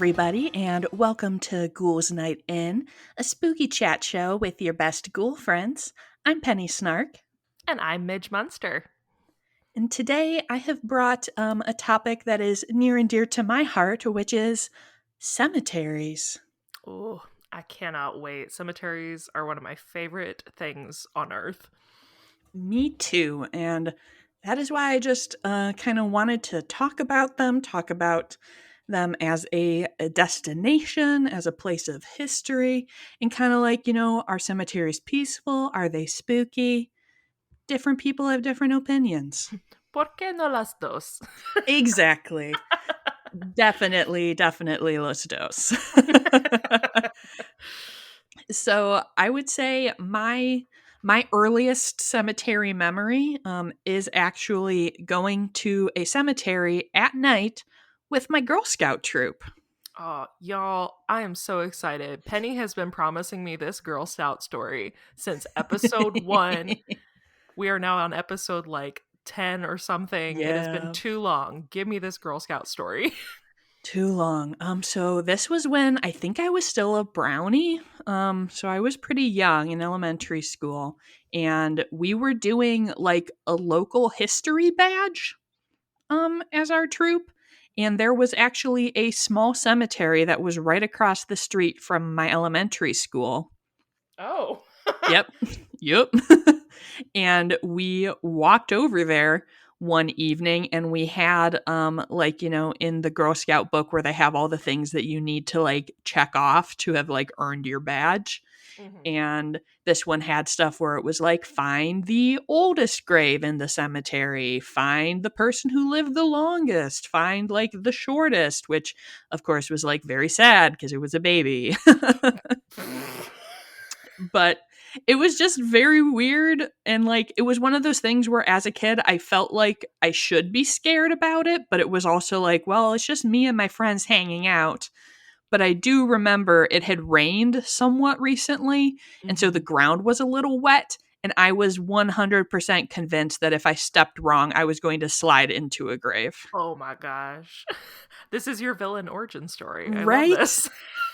everybody, and welcome to Ghouls Night In, a spooky chat show with your best ghoul friends. I'm Penny Snark, And I'm Midge Munster. and today I have brought a topic that is near and dear to my heart, which is cemeteries. Oh, I cannot wait. Cemeteries are one of my favorite things on Earth. Me too, and that is why I just kind of wanted to talk about them as a destination, as a place of history, and kind of like, are cemeteries peaceful? Are they spooky? Different people have different opinions. ¿Por qué no las dos? Exactly. Definitely Los Dos. So I would say my earliest cemetery memory is actually going to a cemetery at night with my Girl Scout troop. Oh, y'all, I am so excited. Penny has been promising me this Girl Scout story since episode 1. We are now on episode 10 or something. It has been Yeah. too long. Give me this Girl Scout story. Too long. So this was when I think I was still a brownie. So I was pretty young in elementary school, and we were doing like a local history badge as our troop. And there was actually a small cemetery that was right across the street from my elementary school. Oh. Yep. Yep. And we walked over there one evening, and we had in the Girl Scout book where they have all the things that you need to like check off to have like earned your badge. Mhm. And this one had stuff where it was like, find the oldest grave in the cemetery, find the person who lived the longest, find like the shortest, which of course was like very sad because it was a baby. But it was just very weird, and like it was one of those things where as a kid I felt like I should be scared about it, but it was also like, well, it's just me and my friends hanging out. But I do remember it had rained somewhat recently, and so the Mhm. ground was a little wet, and I was 100% convinced that if I stepped wrong I was going to slide into a grave. Oh my gosh. This is your villain origin story. I love Right? this.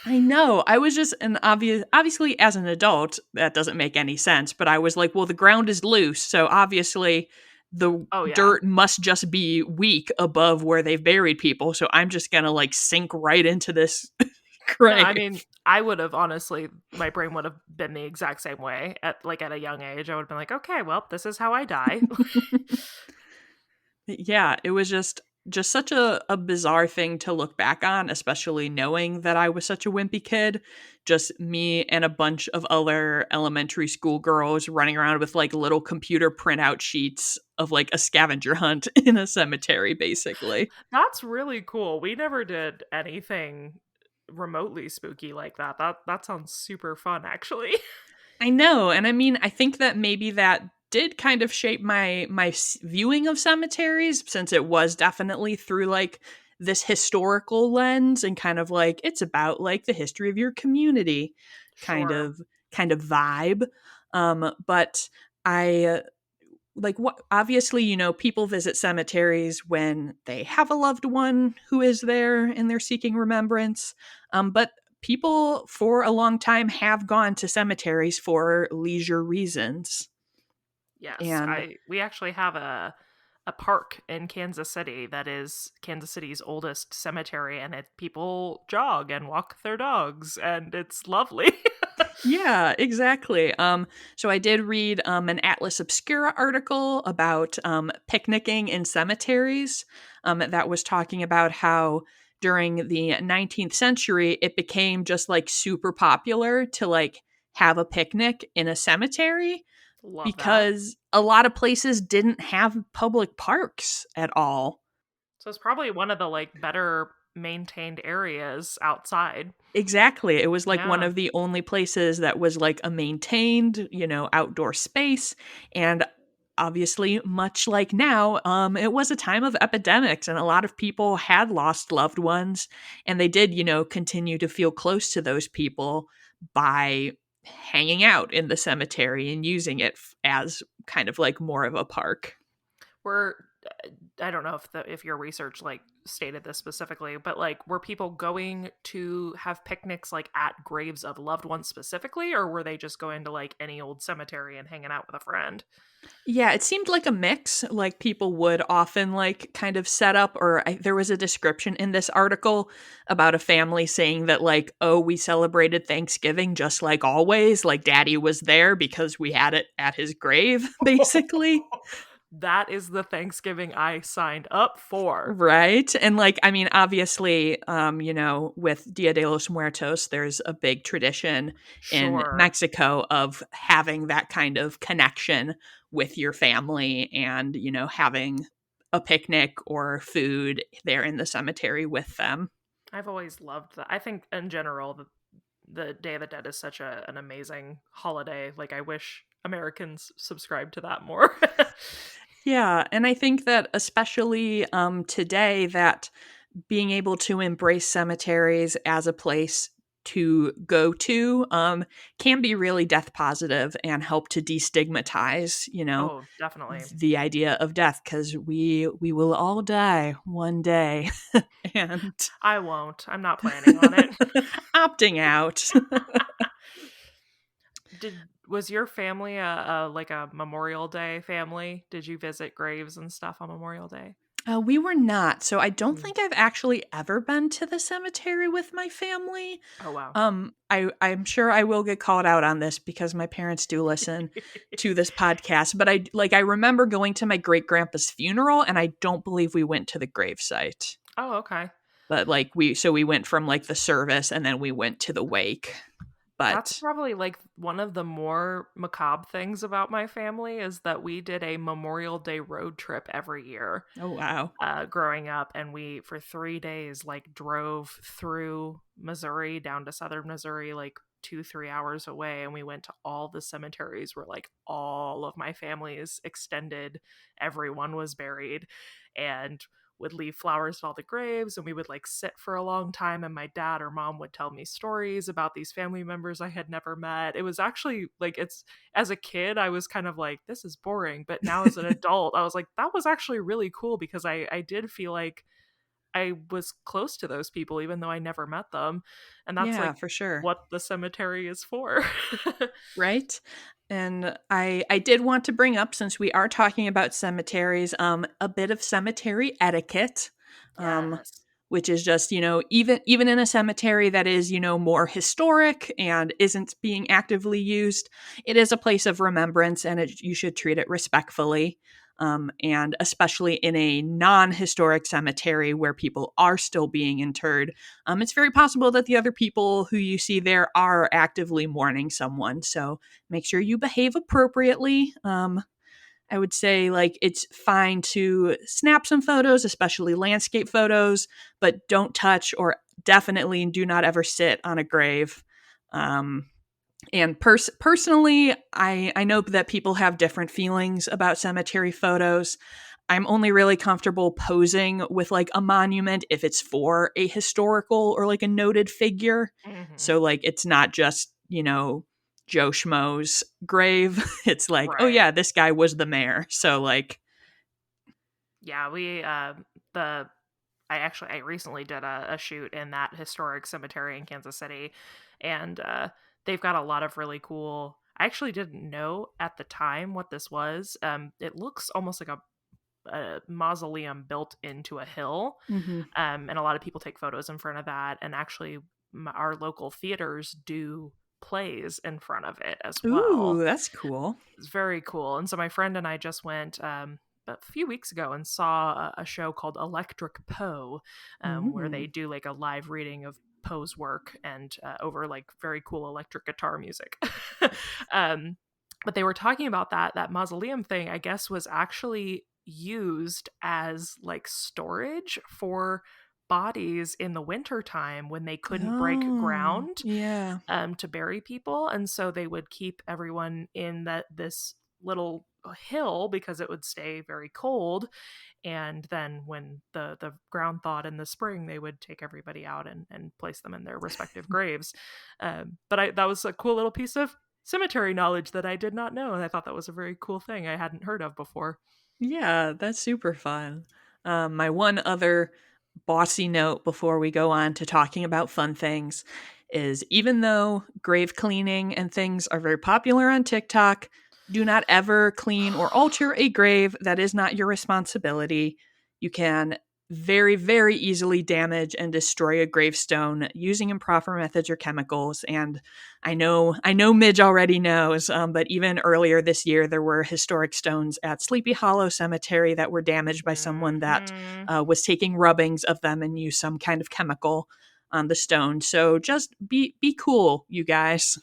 I know. I was just an obviously as an adult that doesn't make any sense, but I was like, well, the ground is loose, so obviously the Oh yeah. dirt must just be weak above where they've buried people, so I'm just going to like sink right into this No, I grave. mean, I would have honestly, my brain would have been the exact same way at a young age. I would have been like, okay, well, this is how I die. Yeah, it was just such a bizarre thing to look back on, especially knowing that I was such a wimpy kid. Just me and a bunch of other elementary school girls running around with like little computer printout sheets of like a scavenger hunt in a cemetery, basically. That's really cool. We never did anything remotely spooky like that. That sounds super fun, actually. I know, and I mean, I think that maybe that did kind of shape my viewing of cemeteries, since it was definitely through like this historical lens and kind of like it's about like the history of your community kind Sure. of kind of vibe. But I like what obviously, people visit cemeteries when they have a loved one who is there and they're seeking remembrance. But people for a long time have gone to cemeteries for leisure reasons. Yes, And I we actually have a park in Kansas City that is Kansas City's oldest cemetery, and people jog and walk their dogs, and it's lovely. yeah, exactly. So I did read an Atlas Obscura article about picnicking in cemeteries that was talking about how during the 19th century it became just like super popular to like have a picnic in a cemetery Love that. because a lot of places didn't have public parks at all. So it's probably one of the better maintained areas outside. Exactly. It was like one Yeah. of the only places that was like a maintained, outdoor space. And obviously, much like now, it was a time of epidemics and a lot of people had lost loved ones. And they did, continue to feel close to those people by hanging out in the cemetery and using it as kind of like more of a park. Were I don't know if your research like stated this specifically, but like were people going to have picnics like at graves of loved ones specifically, or were they just going to like any old cemetery and hanging out with a friend? Yeah, it seemed like a mix. Like people would often like kind of set up, or there was a description in this article about a family saying that like, oh, we celebrated Thanksgiving just like always. Like Daddy was there because we had it at his grave, basically. That is the Thanksgiving I signed up for. Right. And like, I mean, obviously, with Dia de los Muertos, there's a big tradition in Sure. Mexico of having that kind of connection with your family and, having a picnic or food there in the cemetery with them. I've always loved that. I think in general the Day of the Dead is such an amazing holiday. Like I wish Americans subscribed to that more. Yeah. And I think that especially today, that being able to embrace cemeteries as a place to go to can be really death positive and help to destigmatize, Oh, definitely. the idea of death, because we will all die one day. And I won't. I'm not planning on it. opting out. Did was your family a like a Memorial Day family? Did you visit graves and stuff on Memorial Day? We were not. So I don't Mm. think I've actually ever been to the cemetery with my family. Oh wow. I'm sure I will get called out on this because my parents do listen to this podcast, but I remember going to my great grandpa's funeral, and I don't believe we went to the gravesite. Oh, okay. But like we went from like the service and then we went to the wake. That's But probably like one of the more macabre things about my family is that we did a Memorial Day road trip every year oh wow. growing up, and we for 3 days like drove through Missouri down to southern Missouri, like 2-3 hours away, and we went to all the cemeteries where like all of my family's extended everyone was buried, and would leave flowers at all the graves, and we would like sit for a long time, and my dad or mom would tell me stories about these family members I had never met. It was actually like, it's as a kid I was kind of like, this is boring, but now as an adult I was like, that was actually really cool because I did feel like I was close to those people even though I never met them, and that's Yeah, like for sure. what the cemetery is for. Right? And I did want to bring up, since we are talking about cemeteries, a bit of cemetery etiquette. Um Yes. which is just, even in a cemetery that is, more historic and isn't being actively used, it is a place of remembrance, and you should treat it respectfully. And especially in a non-historic cemetery where people are still being interred, it's very possible that the other people who you see there are actively mourning someone. So make sure you behave appropriately. I would say like it's fine to snap some photos, especially landscape photos, but don't touch or definitely do not ever sit on a grave. Um, and personally, I know that people have different feelings about cemetery photos. I'm only really comfortable posing with like a monument if it's for a historical or like a noted figure. Hmm. So like it's not just, Joe Schmo's grave. It's like, oh Right. yeah, this guy was the mayor. So like, Yeah, we the I recently did a shoot in that historic cemetery in Kansas City, and they've got a lot of really cool. I actually didn't know at the time what this was. It looks almost like a mausoleum built into a hill, mhm. and a lot of people take photos in front of that. And actually, our local theaters do plays in front of it as Ooh, well. that's cool. It's very cool. And so my friend and I just went a few weeks ago and saw a show called Electric Poe, where they Mm. do like a live reading of Poe's work and over like very cool electric guitar music. um, but they were talking about that mausoleum thing, I guess, was actually used as like storage for bodies in the winter time when they couldn't break Oh, ground yeah. to bury people, and so they would keep everyone in this little hill because it would stay very cold. And then when the ground thawed in the spring, they would take everybody out and place them in their respective graves. But that was a cool little piece of cemetery knowledge that I did not know, and I thought that was a very cool thing I hadn't heard of before. Yeah, that's super fun. My one other bossy note before we go on to talking about fun things is even though grave cleaning and things are very popular on TikTok, do not ever clean or alter a grave that is not your responsibility. You can very, very easily damage and destroy a gravestone using improper methods or chemicals. And I know Midge already knows, but even earlier this year, there were historic stones at Sleepy Hollow Cemetery that were damaged by someone that Hmm. was taking rubbings of them and used some kind of chemical on the stone. So just be cool, you guys.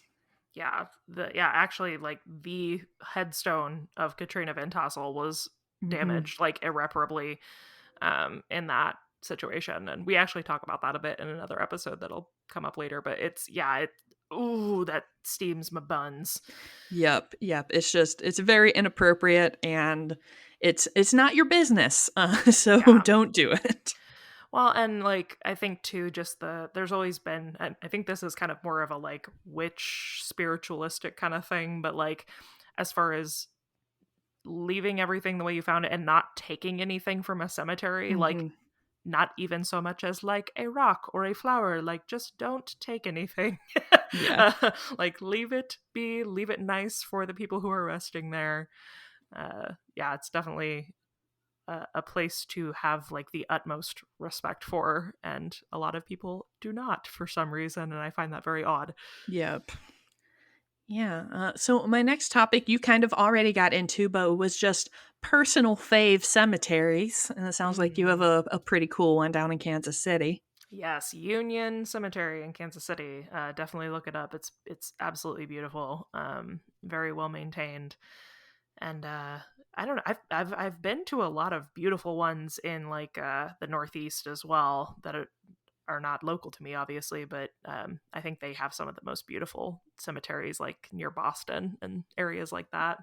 Actually, like the headstone of Katrina Van Tassel was Hmm. damaged like irreparably in that situation, and we actually talk about that a bit in another episode that'll come up later. But ooh, that steams my buns. Yep, yep. It's very inappropriate and it's not your business. So Yeah. don't do it. Well, and like I think too, just there's always been, and I think this is kind of more of a like witch spiritualistic kind of thing, but like as far as leaving everything the way you found it and not taking anything from a cemetery, like Hmm. not even so much as like a rock or a flower, like just don't take anything. Yeah. Like leave it be, leave it nice for the people who are resting there. Yeah, it's definitely a place to have like the utmost respect for, and a lot of people do not for some reason, and I find that very odd. Yep. Yeah. So my next topic you kind of already got into, but it was just personal fave cemeteries, and it sounds like you have Mm. a pretty cool one down in Kansas City. Yes, Union Cemetery in Kansas City. Definitely look it up. It's absolutely beautiful. Very well maintained, and I don't know. I've been to a lot of beautiful ones in like the Northeast as well that are not local to me, obviously, but I think they have some of the most beautiful cemeteries like near Boston and areas like that.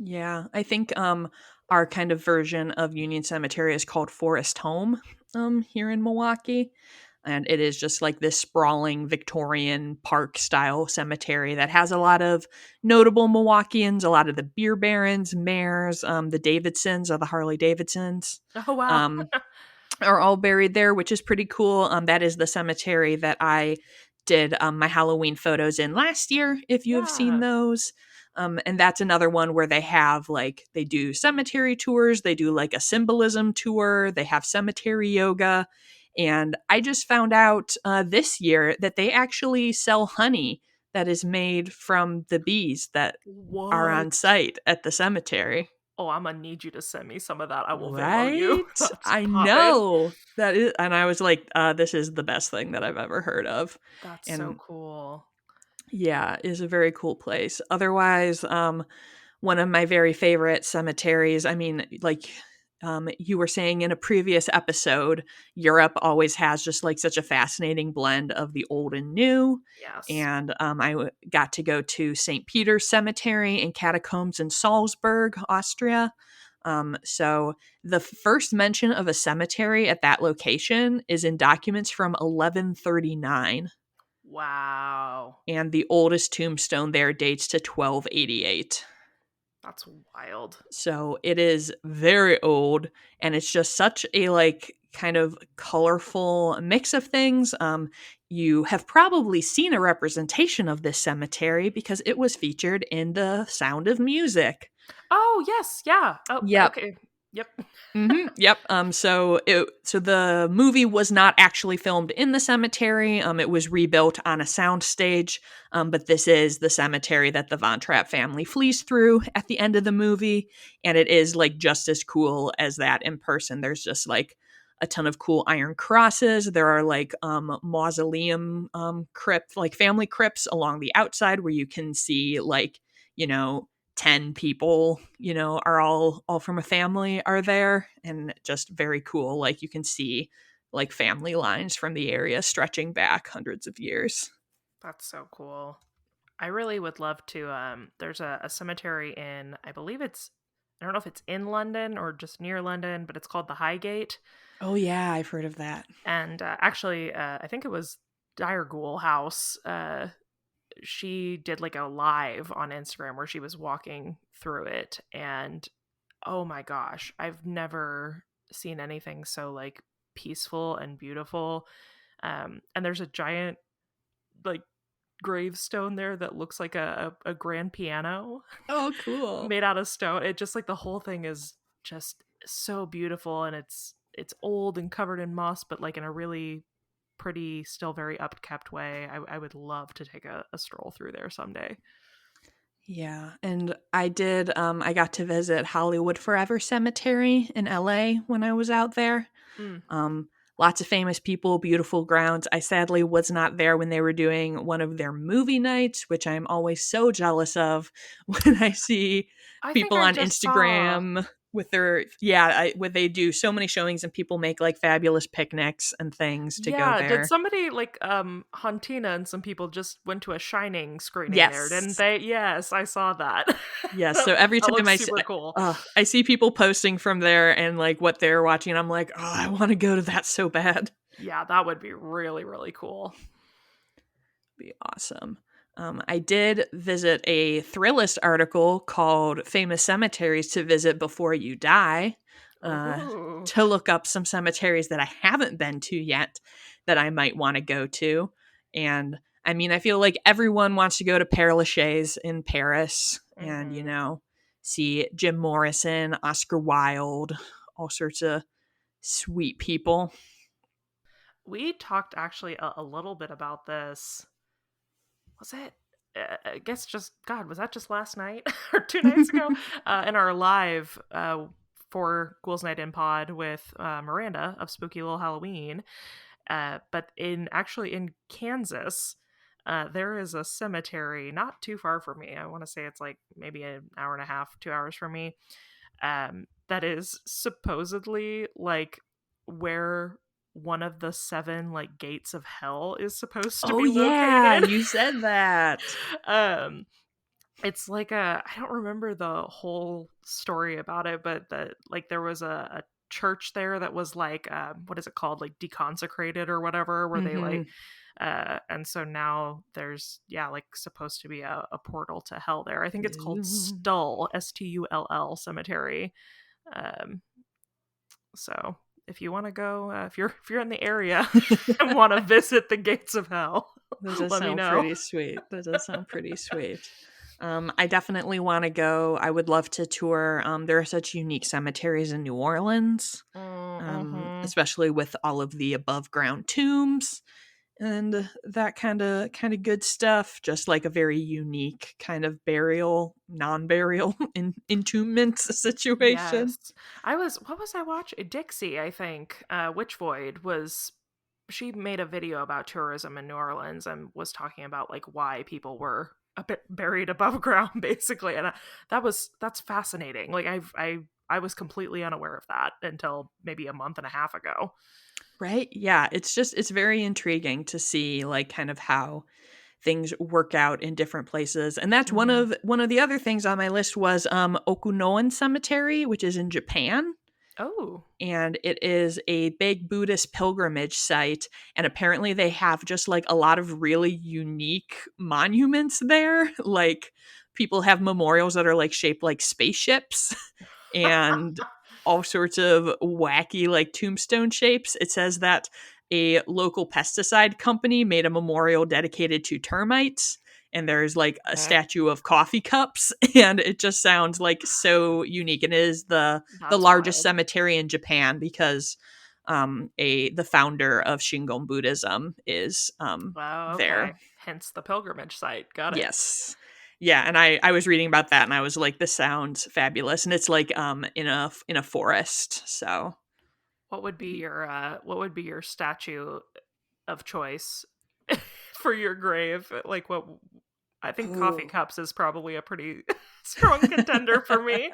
Yeah, I think our kind of version of Union Cemetery is called Forest Home here in Milwaukee. And it is just like this sprawling Victorian park style cemetery that has a lot of notable Milwaukeeans, a lot of the beer barons, mayors, the Davidsons of the Harley Davidsons. Oh wow. Um, are all buried there, which is pretty cool. That is the cemetery that I did my Halloween photos in last year, if you have seen Yeah. those. And that's another one where they have like, they do cemetery tours, they do like a symbolism tour, they have cemetery yoga. And I just found out this year that they actually sell honey that is made from the bees that are on What? site at the cemetery. Oh, I'm gonna need you to send me some of that. I will Venmo you. Right? That's I poppin'. know. That is, and I was like, this is the best thing that I've ever heard of. That's so And cool. yeah, is a very cool place. Otherwise, one of my very favorite cemeteries, I mean, like you were saying in a previous episode, Europe always has just like such a fascinating blend of the old and new. Yes. And got to go to St. Peter's Cemetery and Catacombs in Salzburg, Austria. So the first mention of a cemetery at that location is in documents from 1139, Wow. and the oldest tombstone there dates to 1288. That's wild. So it is very old, and it's just such a like kind of colorful mix of things. You have probably seen a representation of this cemetery because it was featured in The Sound of Music. Oh, yes. Yeah. Oh, Yep. okay. Yep. Yep. So the movie was not actually filmed in the cemetery. It was rebuilt on a soundstage. But this is the cemetery that the Von Trapp family flees through at the end of the movie, and it is like just as cool as that in person. There's just like a ton of cool iron crosses. There are like mausoleum crypt, like family crypts along the outside where you can see like, you know, 10 people, are all from a family are there, and just very cool. Like you can see like family lines from the area stretching back hundreds of years. That's so cool. I really would love to. There's a cemetery in, I believe I don't know if it's in London or just near London, but it's called the Highgate. Oh yeah, I've heard of that. And actually, I think it was Dire Ghoul House. She did like a live on Instagram where she was walking through it, and Oh my gosh, I've never seen anything so like peaceful and beautiful. And there's a giant like gravestone there that looks like a grand piano Oh, cool. made out of stone. It just like the whole thing is just so beautiful, and it's old and covered in moss, but like in a really pretty, still very upkept way. I would love to take a stroll through there someday. Yeah, and I got to visit Hollywood Forever Cemetery in LA when I was out there. Mm. Um, Lots of famous people, beautiful grounds. I sadly was not there when they were doing one of their movie nights, which I'm always so jealous of when I see I think people I on just saw. Instagram with their where they do so many showings and people make like fabulous picnics and things to go Yeah, did there. somebody like Huntina and some people just went to a Shining screening there, didn't Yes. they? Yes, I saw that. Yes, that, so every that time looks super cool. I see people posting from there and, like, what they're watching, I'm like, "Oh, I wanna go to that so bad." Yeah, that would be really, really cool. Be awesome. I did visit a Thrillist article called "Famous Cemeteries to Visit Before You Die," uh, Ooh. to look up some cemeteries that I haven't been to yet that I might wanna go to, and, I mean, I feel like everyone wants to go to Père Lachaise in Paris and, Hmm. see Jim Morrison, Oscar Wilde, all sorts of sweet people. We talked actually a little bit about this. Was it? I guess just God. Was that just last night or 2 nights ago? In our live for Ghouls Night in Pod with Miranda of Spooky Little Halloween. But in Kansas, there is a cemetery not too far from me. I want to say it's like maybe an hour and a half, 2 hours from me. That is supposedly like where one of the seven like gates of hell is supposed to Oh, be yeah, located. you said that. um, it's like I don't remember the whole story about it, but like there was a church there that was like what is it called, like deconsecrated or whatever, where they like Mhm. and so now there's like supposed to be a portal to hell there. I think it's called Ooh. Stull, Stull cemetery. um so if you want to go, if you're in the area and want to visit the gates of hell, That does let me sound know. pretty sweet. That does sound pretty sweet. I definitely wanna go. I would love to tour, there are such unique cemeteries in New Orleans, Mm-hmm. especially with all of the above ground tombs and that kinda good stuff, just like a very unique kind of burial, non-burial entombment situation. Yes. What was I watching? Dixie, I think. Witch Void was she made a video about tourism in New Orleans and was talking about like why people were a bit buried above ground basically. And that's fascinating. Like I was completely unaware of that until maybe a month and a half ago. Right? Yeah, it's very intriguing to see, like, kind of how things work out in different places, and that's Hmm. one of the other things on my list was, Okunoan Cemetery, which is in Japan, Oh. and it is a big Buddhist pilgrimage site, and apparently they have just, like, a lot of really unique monuments there, like, people have memorials that are, like, shaped like spaceships and all sorts of wacky, like, tombstone shapes. It says that a local pesticide company made a memorial dedicated to termites, and there's, like, a Okay. statue of coffee cups, and it just sounds, like, so unique, and it is the That's largest wild. cemetery in Japan because, a the founder of Shingon Buddhism is, Wow, there. okay. Hence the pilgrimage site. Got it. Yes. Yeah, and I was reading about that and I was like, "This sounds fabulous," and it's, like, in a forest, so it'd be What would be your statue of choice for your grave? Like what I think coffee oh. cups is probably a pretty strong contender for me.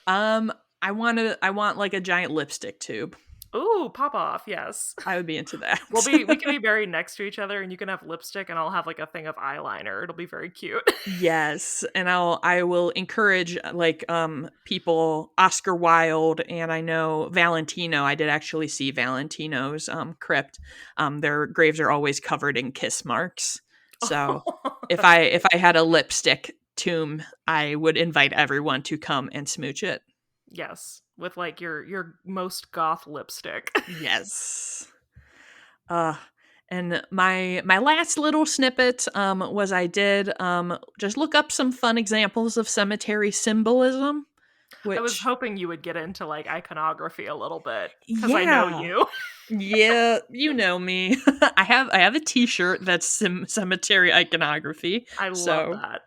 Um, I want, like, a giant lipstick tube. Ooh, pop off, yes. I would be into that. We can be buried next to each other and you can have lipstick and I'll have like a thing of eyeliner. It'll be very cute. Yes, and I will encourage, like, people Oscar Wilde, and I know Valentino. I did actually see Valentino's, crypt. Their graves are always covered in kiss marks. So, That's if cute. I had a lipstick tomb, I would invite everyone to come and smooch it. Yes, with like your most goth lipstick. Yes. Uh and my last little snippet was I did just look up some fun examples of cemetery symbolism, I was which hoping you would get into like iconography a little bit because I know yeah. you. Yeah, you know me. I have a t-shirt that's cemetery iconography. I love So that.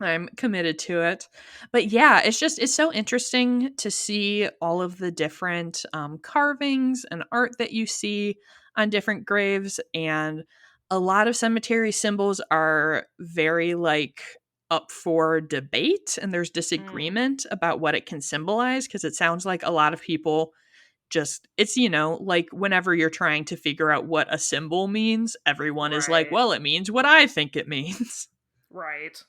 I'm committed to it. But yeah, it's so interesting to see all of the different carvings and art that you see on different graves. And a lot of cemetery symbols are very like up for debate, and there's Mm, disagreement about what it can symbolize, because it sounds like a lot of people just it's like whenever you're trying to figure out what a symbol means, everyone is like, right. well, it means what I think it means. Right.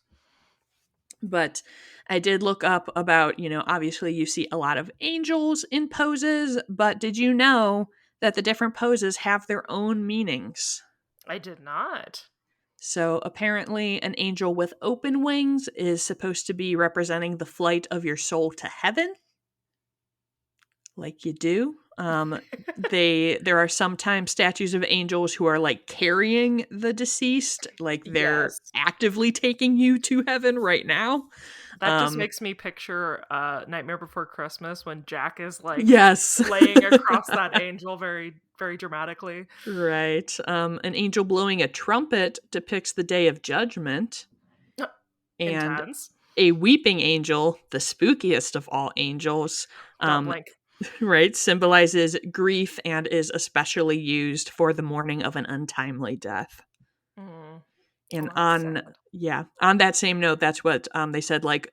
But I did look up about, obviously you see a lot of angels in poses, but did you know that the different poses have their own meanings? I did not. So apparently, an angel with open wings is supposed to be representing the flight of your soul to heaven, like you do. There are sometimes statues of angels who are like carrying the deceased, like they're Yes. actively taking you to heaven right now. That just Um, makes me picture Nightmare Before Christmas when Jack is like yes. laying across that angel very, very dramatically. Right. An angel blowing a trumpet depicts the day of judgment, and Intense. a weeping angel, the spookiest of all angels, Don't um, blink. right, symbolizes grief and is especially used for the mourning of an untimely death. Mm. And Oh, that's sad. on that same note, that's what they said. Like,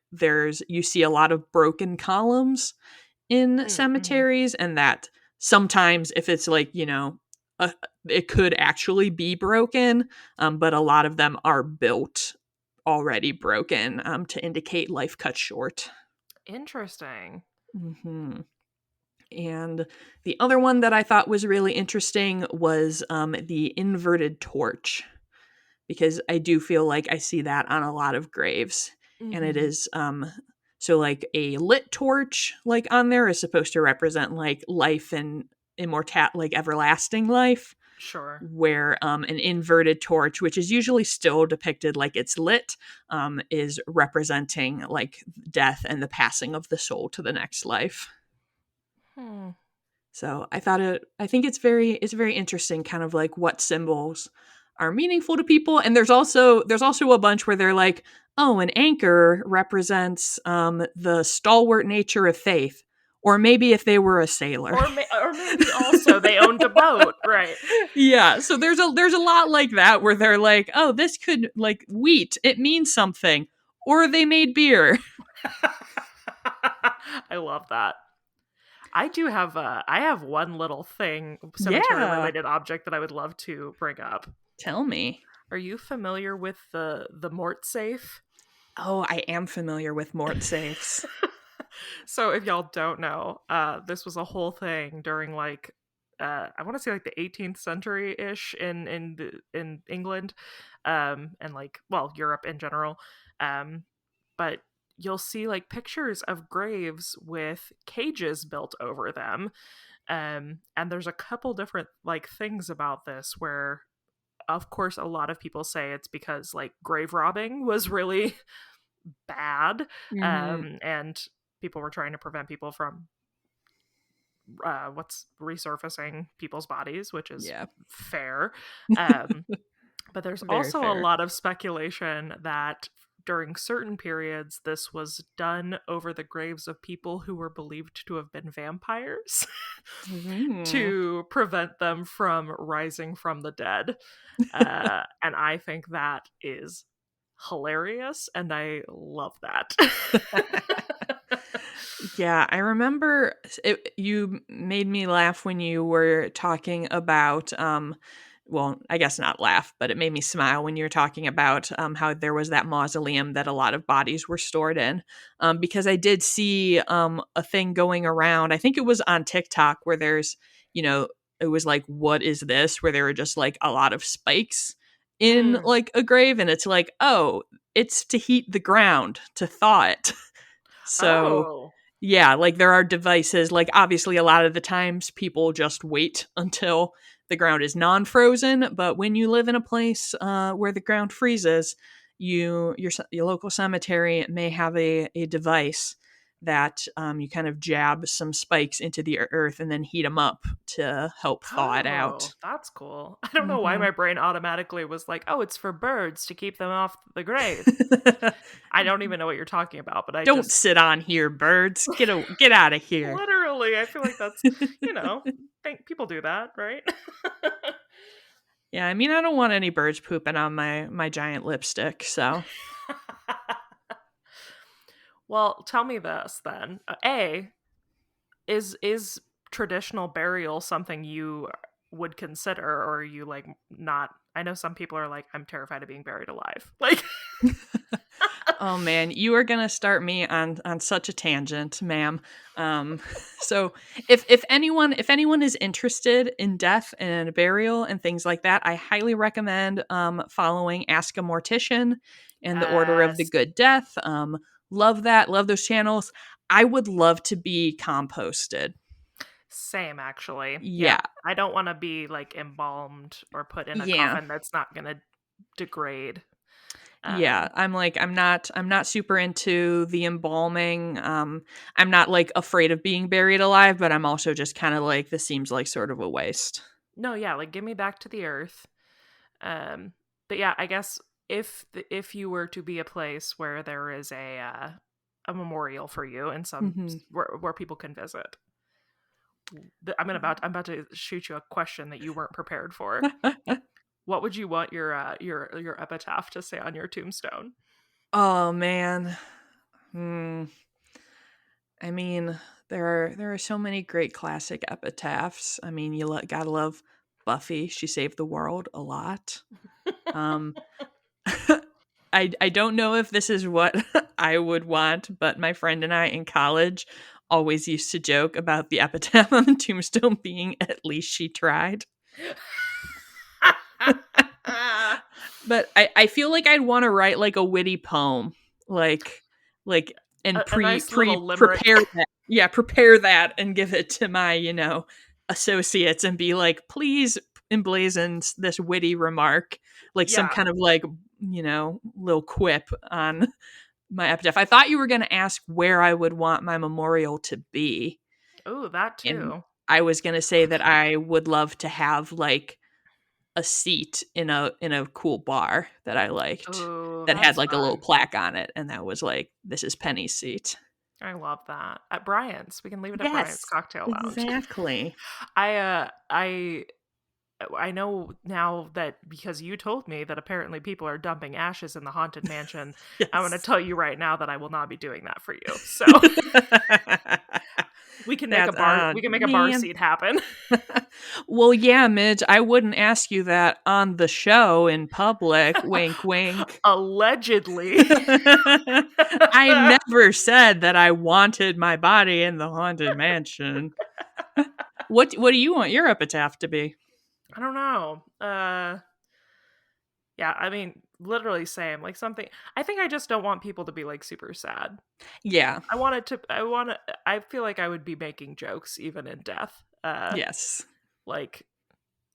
you see a lot of broken columns in Mm-hmm. cemeteries, and that sometimes if it's like uh, it could actually be broken, but a lot of them are built already broken, to indicate life cut short. Interesting. Hmm. And the other one that I thought was really interesting was the inverted torch, because I do feel like I see that on a lot of graves. And it Mm-hmm. is so like a lit torch like on there is supposed to represent like life and like everlasting life, Sure. where an inverted torch, which is usually still depicted like it's lit, is representing like death and the passing of the soul to the next life. Hmm. So I think it's very interesting, kind of like what symbols are meaningful to people. And there's also a bunch where they're like, oh, an anchor represents the stalwart nature of faith, or maybe if they were a sailor. Or maybe also they owned a boat, right? Yeah, so there's a lot like that where they're like, oh, this could, like, wheat, it means something, or they made beer. I love that. I have one little thing, cemetery Yeah, related object that I would love to bring up. tell me. Are you familiar with the Mort safe? Oh, I am familiar with mort safes. So if y'all don't know, this was a whole thing during like I want to say like the 18th century ish in England, and like well Europe in general, but you'll see like pictures of graves with cages built over them, and there's a couple different like things about this where of course a lot of people say it's because like grave robbing was really bad, Hmm. and people were trying to prevent people from what's resurfacing people's bodies, which is Yeah, fair. Um, but there's very also a fair. lot of speculation that during certain periods this was done over the graves of people who were believed to have been vampires Mm. to prevent them from rising from the dead. And I think that is hilarious and I love that. Yeah, I remember you made me laugh when you were talking about well, I guess not laugh, but it made me smile when you were talking about how there was that mausoleum that a lot of bodies were stored in. Because I did see a thing going around. I think it was on TikTok where you know, it was like, what is this? Where there were just like a lot of spikes in Mm. like a grave, and it's like, oh, it's to heat the ground, to thaw it. So Oh. Yeah, like there are devices, like obviously a lot of the times people just wait until the ground is non-frozen, but when you live in a place where the ground freezes, your local cemetery may have a device that you kind of jab some spikes into the earth and then heat them up to help thaw it Oh, out. that's cool. I don't know why Hmm. my brain automatically was like, "Oh, it's for birds to keep them off the grave." I don't even know what you're talking about, but I Don't just sit on here, birds. Get out of here. literally, I feel like that's, you know, think people do that, right? Yeah, I mean, I don't want any birds pooping on my giant lipstick, so. Well, tell me this then. A, is traditional burial something you would consider, or are you like not? I know some people are like, I'm terrified of being buried alive. Like, Oh man, you are gonna start me on such a tangent, ma'am. Um, so if anyone is interested in death and burial and things like that, I highly recommend following Ask a Mortician and the Order of the yes, Good Death. Love that, love those channels. I would love to be composted. same actually. Yeah, Yeah, I don't want to be like embalmed or put in a yeah. coffin that's not gonna degrade. Yeah, Um, I'm not super into the embalming. I'm not like afraid of being buried alive, but I'm also just kind of like this seems like sort of a waste. no, yeah, like give me back to the earth. Um, but yeah, I guess if you were to be a place where there is a memorial for you and some Mhm. where people can visit, I'm about to shoot you a question that you weren't prepared for. What would you want your epitaph to say on your tombstone? Oh man. Hmm. I mean, there are so many great classic epitaphs. I mean, gotta love Buffy. She saved the world a lot. Um, I don't know if this is what I would want, but my friend and I in college always used to joke about the epitaph on the tombstone being "at least she tried." But I feel like I'd want to write like a witty poem, like like and A nice little limerick. prepare that. Yeah, prepare that and give it to my, associates and be like, please emblazon this witty remark, like some Yeah. kind of like, little quip on my epitaph. I thought you were going to ask where I would want my memorial to be. Oh, that And too. I was going to say that I would love to have like a seat in a cool bar that I liked Oh, that had that's like a little fun. plaque on it, and that was like, "This is Penny's seat." I love that. At Brian's, we can leave it at Brian's Yes, Cocktail Lounge. exactly. I I know now that because you told me that apparently people are dumping ashes in the haunted mansion. I'm going to Yes. tell you right now that I will not be doing that for you. So we can make a That's bar. We can make a bar man. seat happen. Well, yeah, Midge, I wouldn't ask you that on the show in public. Wink, wink. Allegedly. I never said that I wanted my body in the haunted mansion. What do you want your epitaph to be? I don't know. Yeah, I mean, literally same. Like something. I think I just don't want people to be like super sad. Yeah. I want it to. I want to. I feel like I would be making jokes even in death. Yes. Like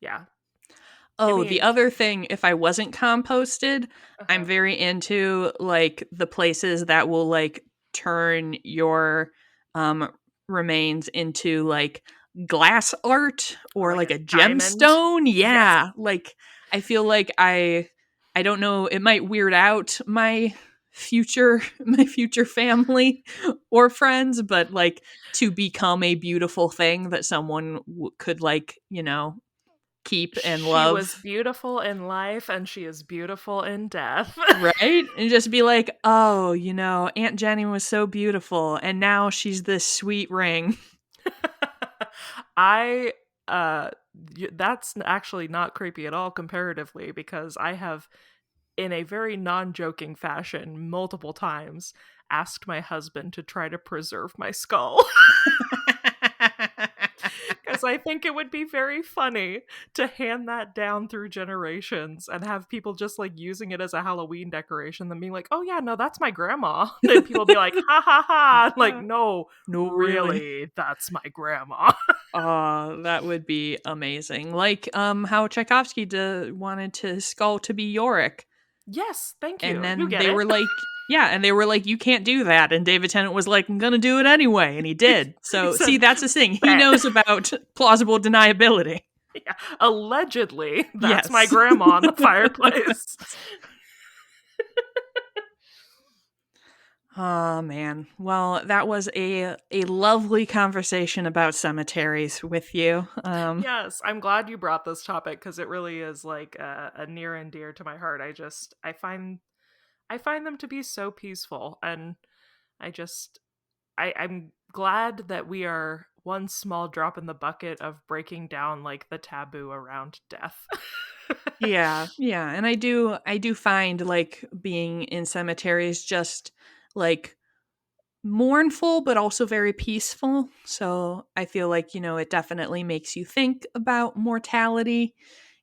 yeah. Give Oh, the me. other thing, if I wasn't composted, I'm Uh-huh. very into like the places that will like turn your um remains into like glass art Or or like like a a diamond. gemstone. Yes. Yeah. Like I feel like I don't know, it might weird out my future family or friends, but like to become a beautiful thing that someone could like, keep and She was love. beautiful in life and she is beautiful in death. Right? And just be like, "Oh, Aunt Jenny was so beautiful, and now she's this sweet ring." I that's actually not creepy at all comparatively because I have in a very non-joking fashion multiple times asked my husband to try to preserve my skull. Because because I think it would be very funny to hand that down through generations and have people just like using it as a Halloween decoration, then being like, oh yeah, no, that's my grandma. And people be like, ha ha ha. Like, no, No, really. really, that's my grandma. That would be amazing. Like how Tchaikovsky wanted his skull to be Yorick. Yes, thank And you. You then get they it. were like, yeah, and they were like, you can't do that. And David Tennant was like, I'm going to do it anyway. And he did. He So, see, said, that's the thing. He bet. knows about plausible deniability. Yeah, allegedly, that's my Yes. grandma on the fireplace. Oh man. Well, that was a lovely conversation about cemeteries with you. Yes, I'm glad you brought this topic because it really is like a near and dear to my heart. I find them to be so peaceful, and I just I'm glad that we are one small drop in the bucket of breaking down like the taboo around death. Yeah, yeah, and I do find like being in cemeteries just like mournful but also very peaceful. So I feel like, it definitely makes you think about mortality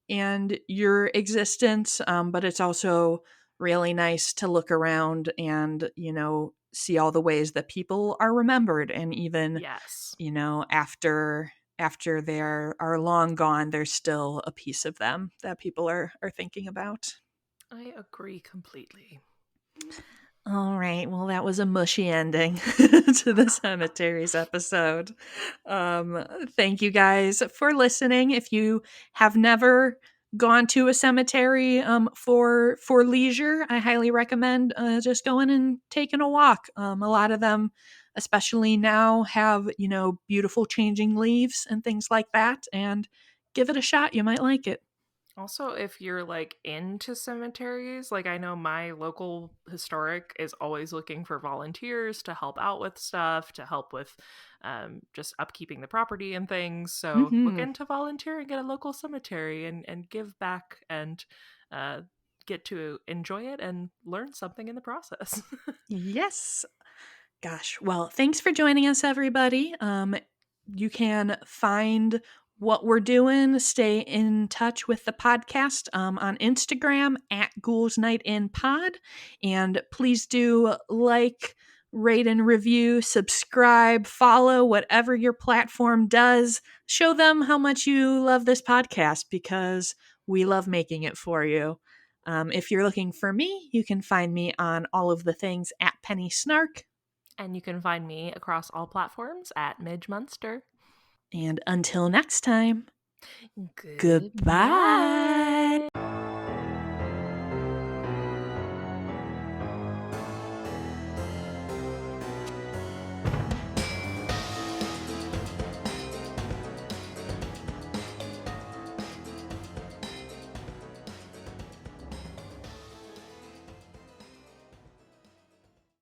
and your existence. But it's also really nice to look around and, see all the ways that people are remembered. And even, Yes, after they are long gone, there's still a piece of them that people are thinking about. I agree completely. All right. Well, that was a mushy ending to the cemeteries episode. Thank you guys for listening. If you have never gone to a cemetery for leisure, I highly recommend just going and taking a walk. A lot of them, especially now, have beautiful changing leaves and things like that. And give it a shot. You might like it. Also, if you're like into cemeteries, like I know my local historic is always looking for volunteers to help out with stuff, to help with just upkeeping the property and things. So look Hmm. into volunteering at a local cemetery and give back and uh, get to enjoy it and learn something in the process. Yes. Gosh, well, thanks for joining us, everybody. You can find what we're doing, stay in touch with the podcast on Instagram at Ghouls Night In Pod. And please do like, rate, and review, subscribe, follow, whatever your platform does. Show them how much you love this podcast because we love making it for you. If you're looking for me, you can find me on all of the things at Penny Snark. And you can find me across all platforms at Midge Munster. And until next time, Goodbye. goodbye.